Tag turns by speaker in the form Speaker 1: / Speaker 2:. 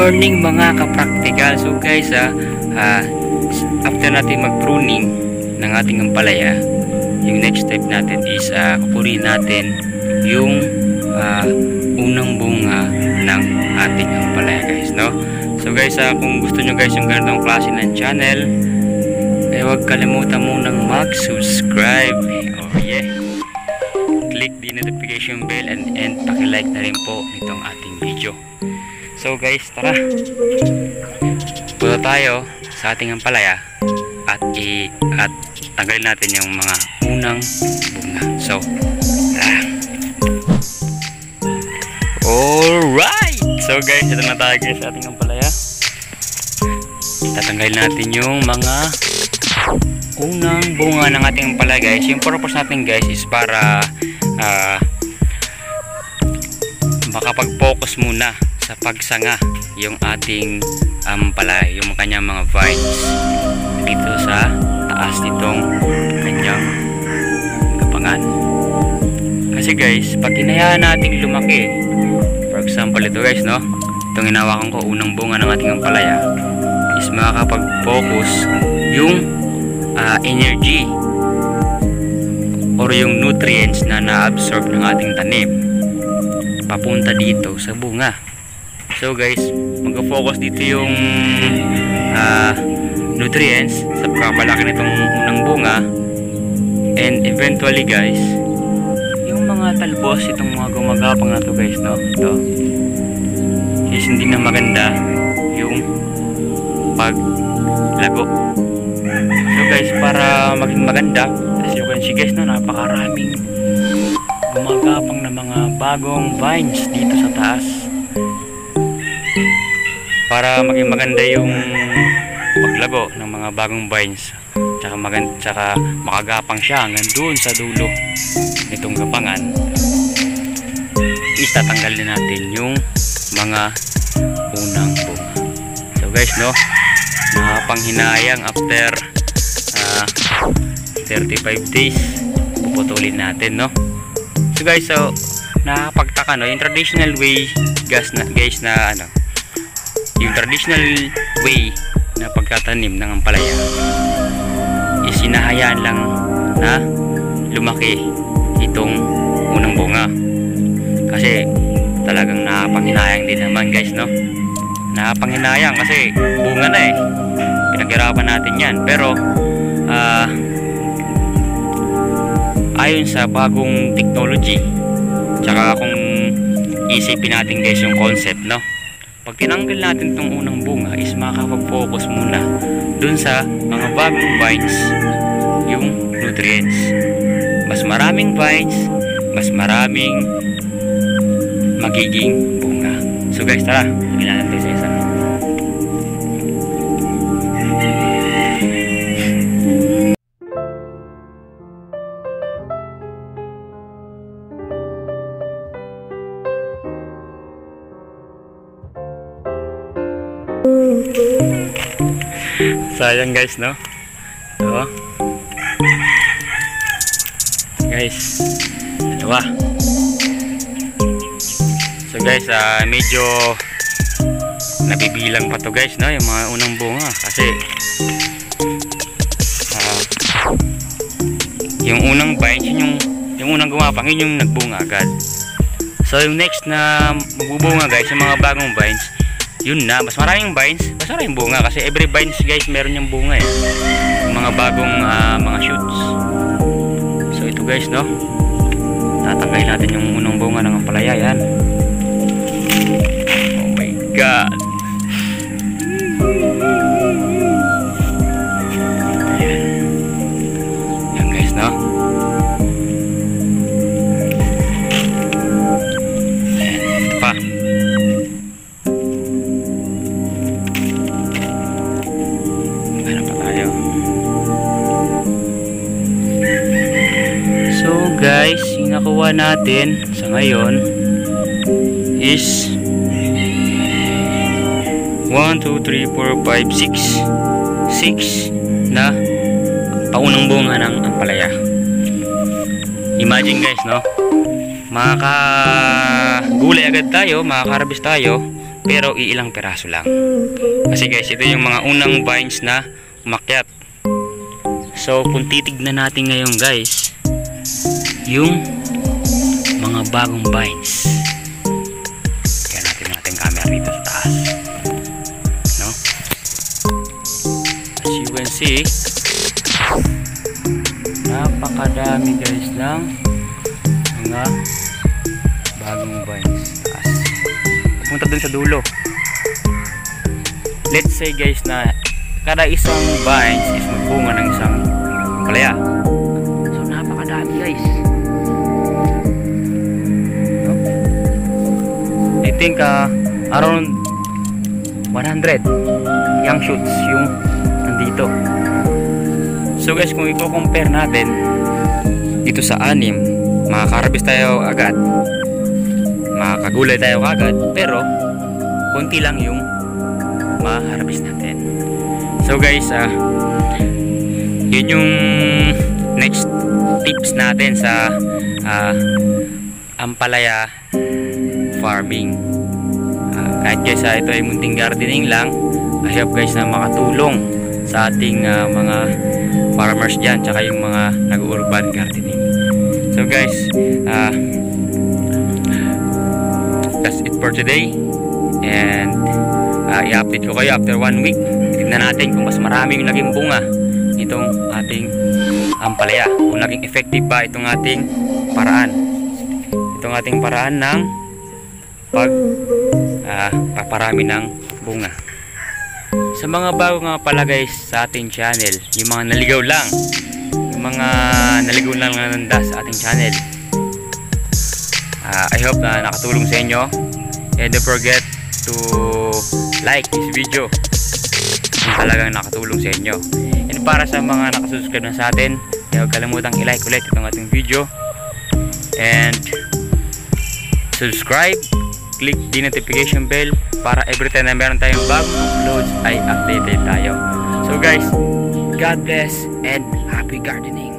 Speaker 1: morning mga ka-practical. So guys, after natin mag-pruning ng ating ampalaya, yung next step natin is kukunin natin yung unang bunga ng ating ampalaya guys, no? So guys, kung gusto nyo guys yung ganitong klase ng channel, huwag kalimutan munang mag-subscribe. Oh yeah, click the notification bell and paki-like na rin po nitong ating video. So guys, tara, punta tayo sa ating ampalaya at tanggalin natin yung mga unang bunga. So tara. Alright, so guys, ito na tayo guys sa ating ampalaya. Tatanggalin natin yung mga unang bunga ng ating ampalaya guys. Yung purpose natin guys is para makapag-focus muna sa pagsanga yung ating ampalaya, yung kanyang mga vines dito sa taas nitong kanyang gapangan. Kasi guys, pag hinayaan natin lumaki, for example ito guys, no, itong hinawakan ko, unang bunga ng ating ampalaya, is makakapag-focus yung energy or yung nutrients na na-absorb ng ating tanim papunta dito sa bunga. So guys, mag-focus dito yung nutrients sa pagpapalaki nitong unang bunga, and eventually guys, yung mga talbos, itong mga gumagapang na to guys, no, ito is hindi na maganda yung paglago. So guys, para maging maganda, as you can see guys, no, napakaraming gumagapang na mga bagong vines dito sa taas. Para maging maganda yung paglago ng mga bagong vines, tsaka makagapang siya hanggang doon sa dulo nitong gapangan, is tatanggalin natin yung mga unang bunga. So guys, no, nakapanghinayang after 35 days puputulin natin, no. So guys, so nakapagtaka, no, yung traditional way guys na ano, yung traditional way na pagtatanim ng ampalaya is hinahayaan lang na lumaki itong unang bunga. Kasi talagang nakapanghinayang din naman guys, no, nakapanghinayang kasi bunga na eh, pinaghirapan natin yan. Pero ayon sa bagong technology, tsaka kung isipin natin guys yung concept, no, pag tinanggal natin itong unang bunga is makakapag-focus muna dun sa mga bagong vines yung nutrients. Mas maraming vines, mas maraming magiging bunga. So guys, tara, tingnan natin sa isa. Sayang guys, no, ito guys, dalawa. So guys, medyo nabibilang pa to guys, no, yung mga unang bunga, kasi yung unang vines, yung unang gumapang, yun yung nagbunga agad. So yung next na magbubunga guys, yung mga bagong vines, yun na, mas maraming vines, mas maraming bunga, kasi every vines guys meron yung bunga eh, yung mga bagong mga shoots. So ito guys, no, tatanggalin natin yung unang bunga ng ampalaya. Yan, oh my god, yan guys, no, ito pa. Guys, yung nakuha natin sa ngayon is 1, 2, 3, 4, 5, 6 na paunang bunga ng ampalaya. Imagine guys, no, makakagulay agad tayo, makaka-harvest tayo pero iilang peraso lang. Kasi guys, ito yung mga unang vines na umakyat. So kung titignan natin ngayon guys, yung mga bagong vines. Kaya natin yung ating camera dito sa taas, no? As you can see, napakadami guys ng mga bagong vines sa taas. Punta dun sa dulo. Let's say guys na kada isang vines is magbunga ng isang palaya. So napakadami guys. I think around 100 young shoots yung nandito. So guys, kung i-compare natin dito sa 6, makaka-harvest tayo agad, makakagulay tayo agad, pero konti lang yung ma-harvest natin. So guys, yun yung next tips natin sa ampalaya farming. Kahit guys, ito ay munting gardening lang, I hope guys na makatulong sa ating mga farmers dyan, tsaka yung mga nag-urban gardening. So guys, that's it for today, and i-update ko kayo after 1 week. Tignan natin kung mas marami yung naging bunga itong ating ampalaya, kung naging effective ba itong ating paraan ng paparami ng bunga. Sa mga bago nga pala guys sa ating channel, yung mga naligaw lang nanda sa ating channel, I hope na nakatulong sa inyo, and don't forget to like this video kung talagang nakatulong sa inyo. And para sa mga nakasubscribe na sa atin, huwag kalimutang i-like ulit itong ating video, and subscribe, click the notification bell para every time na meron tayong bagong uploads ay updated tayo. So guys, God bless and happy gardening.